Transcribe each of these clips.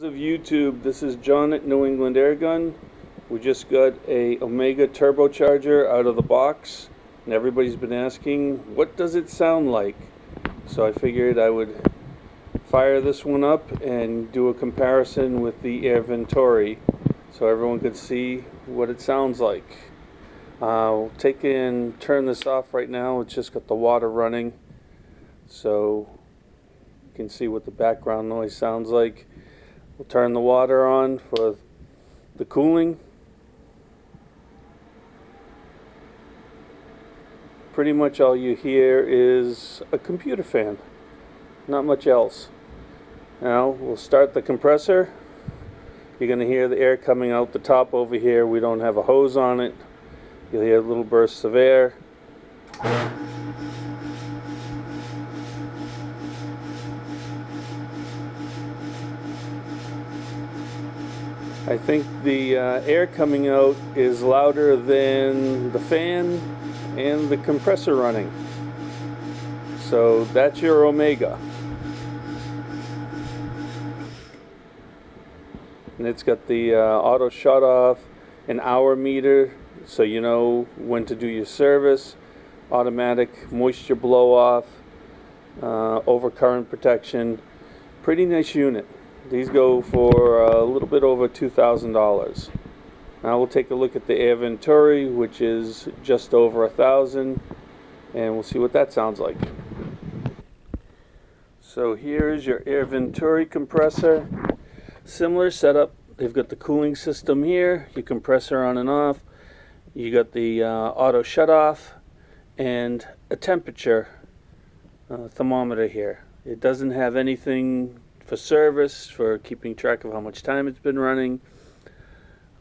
Of YouTube, this is John at New England Airgun. We just got a Omega turbocharger out of the box, and everybody's been asking, what does it sound like? So I figured I would fire this one up and do a comparison with the Venturi, so everyone could see what it sounds like. We'll take and turn this off right now. It's just got the water running, so you can see what the background noise sounds like. We'll turn the water on for the cooling. Pretty much all you hear is a computer fan, not much else. Now we'll start the compressor. You're going to hear the air coming out the top over here. We don't have a hose on it. You'll hear little bursts of air. I think the air coming out is louder than the fan and the compressor running. So that's your Omega. And it's got the auto shut off, an hour meter, so you know when to do your service, automatic moisture blow off, overcurrent protection. Pretty nice unit. These go for a little bit over $2,000. Now we'll take a look at the Venturi, which is just over $1,000, and we'll see what that sounds like. So here's your Venturi compressor. Similar setup. They've got the cooling system here, your compressor on and off. You got the auto shut off and a temperature thermometer here. It doesn't have anything for service, for keeping track of how much time it's been running.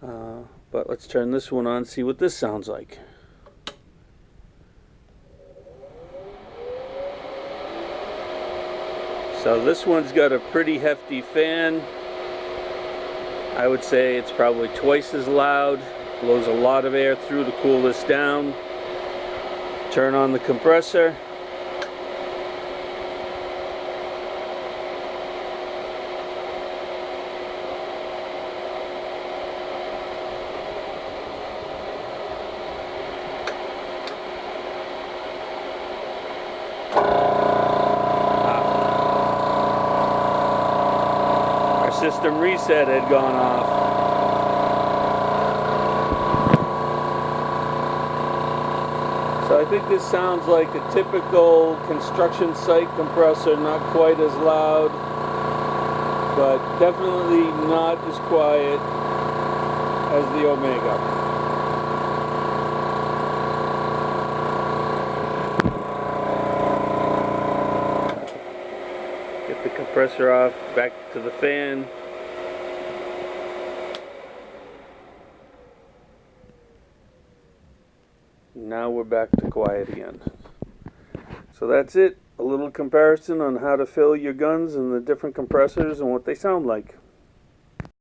But let's turn this one on, see what this sounds like. So this one's got a pretty hefty fan. I would say it's probably twice as loud. Blows a lot of air through to cool this down. Turn on the compressor. System reset had gone off. So I think this sounds like a typical construction site compressor, not quite as loud, but definitely not as quiet as the Omega. Get the compressor off, back to the fan. Now we're back to quiet again. So that's it. A little comparison on how to fill your guns and the different compressors and what they sound like.